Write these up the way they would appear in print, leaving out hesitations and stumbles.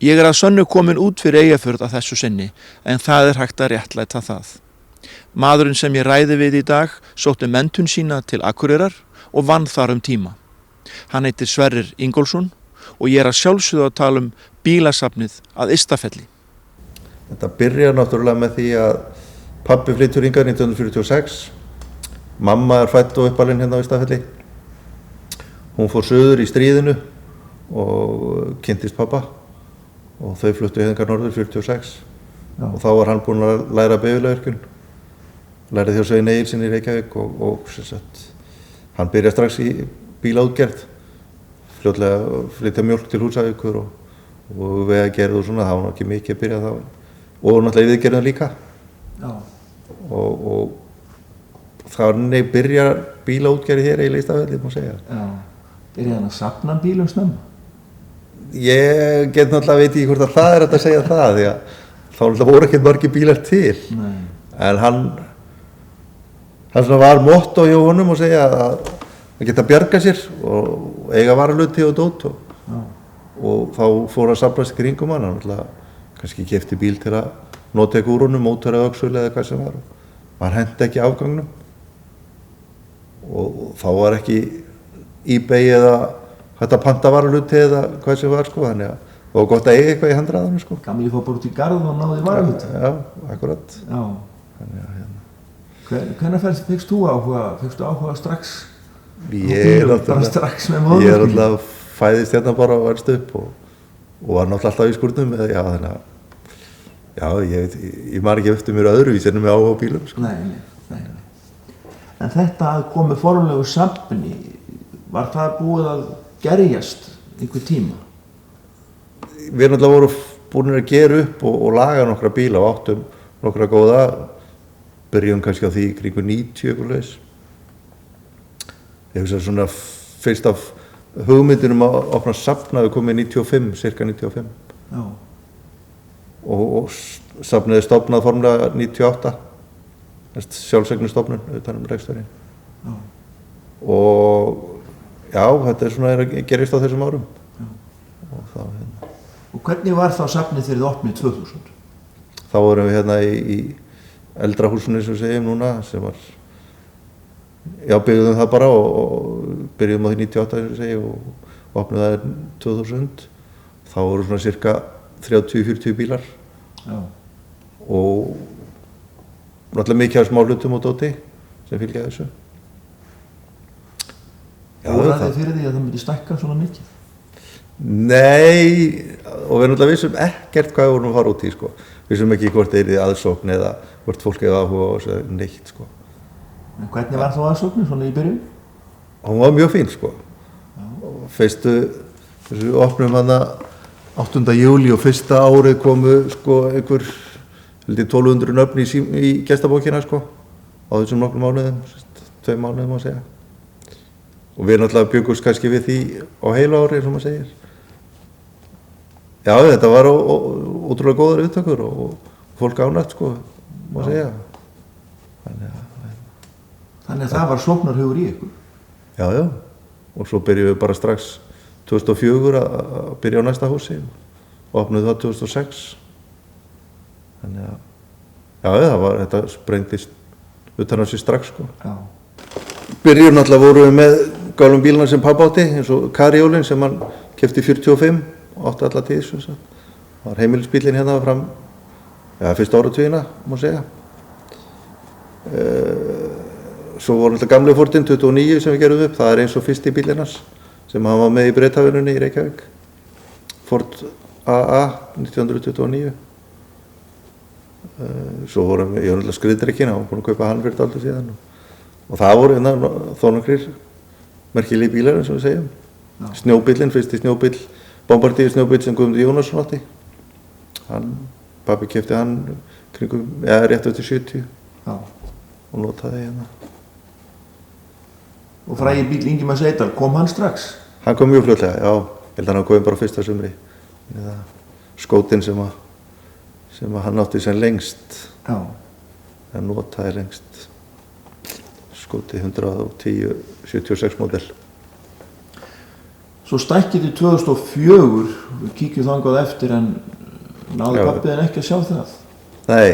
Ég að sönnu komin út fyrir Eyjafjörð að þessu sinni, en það hægt að réttlæta það. Maðurinn sem ég ræði við í dag sótti menntun sína til Akureyrar og vann þar tíma. Hann heitir Sverrir Ingólfsson og ég að sjálfsögðu að tala bílasafnið að Ystafelli. Þetta byrjar náttúrulega með því að pabbi flytur hingað 1946. Mamma fædd og uppalin hérna á Ystafelli. Hún fór suður í stríðinu og kynntist pappa og þau fluttu hingað norður 46. Já. Og þá var hann búinn að læra bifvélavirkjun. Lærði hjá Svein Egilssyni í Reykjavík og sem sagt, hann byrjaði strax í bílaútgerð. Fljótlega flytja mjólk til Húsavíkur og vegagerð og svona, það var ekki mikið að byrja þá. Og náttúrulega í viðgerðum líka. Já. Og þannig byrjar bílaútgerð hér eiginlega í Ystafelli, má segja. Já. Byrjaði hann að safna bílum snemma? Ég get náttúrulega veit ekki hvort að það hægt að segja það, því að þá náttúrulega voru ekkert margir bílar til. Nei. En hann svona var motto hjá honum að segja að geta bjarga sér og eiga varaluti og dót og þá fór að safnast í kringum hann náttúrulega kannski keypti bíl til að nota ekki úr honum, mótor eða öxul eða hvað sem var. Hann henti ekki afgangnum og þá var ekki eBay eða hægt að panta varaluti eða hvað sem var, sko, þannig að það var gott að eiga eitthvað í handraðanum, sko. Gamli fór bara út í garð og náði varaluti. Já, akkurat. Já. Þannig að Hvenær fékkst þú áhuga strax? Ég er náttúrulega fæðist hérna bara og varst upp og var náttúrulega alltaf í skúrnum, já, þannig að ég man ekki eftir mér öðruvísi en með áhuga á bílum, sko. Nei. En þetta að komi formlegu safni, var það búið að gerjast einhver tíma? Við náttúrulega vorum búin að gera upp og laga nokkra bíla og áttum nokkra góða, byrjum kannski á því kringu 90 eitthvað leis. Ég hugsa svona fyrst af hugmyndinum að opna safnaði komið 95, cirka 95. Já. Og safnaði stofnað formlega 98, sjálfseignarstofnun utan reksturinn. Já. Og já, þetta svona að gerist á þessum árum. Já. Og hvernig var þá safnið þegar þið opnið 2000? Þá vorum við hérna í eldra húsinu sem við segjum núna, sem var, já, byggðum það bara og byrjum á því 98 sem við segjum og opnum það 2000. Þá voru svona cirka 30-40 bílar. Já. Og náttúrulega mikið af smá hlutum og dóti sem fylgja þessu. Já, og var það fyrir því að það myndi stækka svona mikið? Nei, og við náttúrulega vissum ekkert hvað við vorum að fara út í, sko. Vissum ekki hvort það er aðsókn eða hvort fólk hefði áhuga á þessu neitt, sko. En hvernig var þá aðsóknin svona í byrjun? Hún var mjög fín, sko. Og fyrstu opnum hana 8. júlí og fyrsta árið komu, sko, einhver 1200 nöfn í gestabókina, sko, á þessum nokkrum mánuðum, 2 mánuðum má segja. Og við náttúrulega byggumst kannski við því á heilu ári, eins og maður segir. Já, þetta var ótrúlega góðar upptökur og fólk ánægt, sko, má segja. Þannig að það var sóknarhugur í ykkur? Já, og svo byrjum við bara strax 2004 að byrja á næsta húsi og opnuðum það 2006. Þannig að, já, þetta sprengdist utan á sig strax, sko. Já. Byrjum náttúrulega vorum við með gálum bíluna sem pappa átti, eins og Karjólin sem hann keypti 45 og átti alla tíð, svo sagt. Það var heimilisbílinn hérna fram, já, fyrsta áratugina, má segja. Svo voru alltaf gamli Fordinn 29 sem við gerum upp, það er eins og fyrsti bílinn hans sem hann var með í Bretavinnunni í Reykjavík. Ford AA 1929. Svo vorum við, ég var alltaf skriðdrekkina, hann var búinn að kaupa hann fyrir dálítið síðan. Og það voru hérna þó nokkrir merkilegi bílar, eins og við segjum. Já. Snjóbíllinn, fyrsti snjóbíll, Bombardier snjóbíll sem Guðmundur Jónasson átti. Pabbi keypti hann kringum, rétt eftir 70. Já. Og notaði hérna. Og frægi bíll Ingimars Eydal, kom hann strax? Hann kom mjög fljótlega, já. Ég held að hann kom bara fyrsta sumri. Skótinn sem hann átti sem lengst. Já. En notaði lengst. Skóti 110 76 módel. Svo stækkið í 2004, við kíkjum þangað eftir en náði Já. pabbi þinn ekki að sjá það? Nei,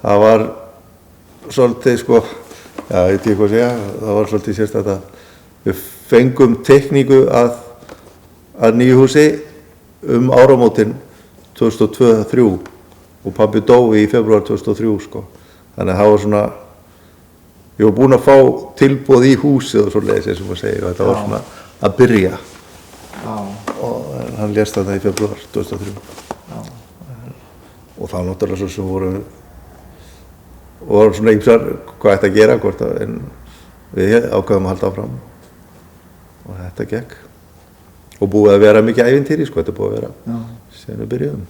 það var svolítið sko, já, ég veit ekki hvað að segja, það var svolítið sérstætt að við fengum teikningu að nýju húsi áramótin 2002-2003 og pabbi dó í febrúar 2003 sko. Þannig að það var svona, ég var búinn að fá tilboð í húsið og svoleiðis eins og maður segir og þetta var svona að byrja. Já. Og hann lést þarna í febrúar 2003. Já. Og þá náttúrulega svo sem voru svona ýmsar hvað ætti að gera hvort að, en við ákveðum að halda áfram og þetta gekk og búið að vera mikið ævintýri sko, þetta er búið að vera síðan við byrjuðum.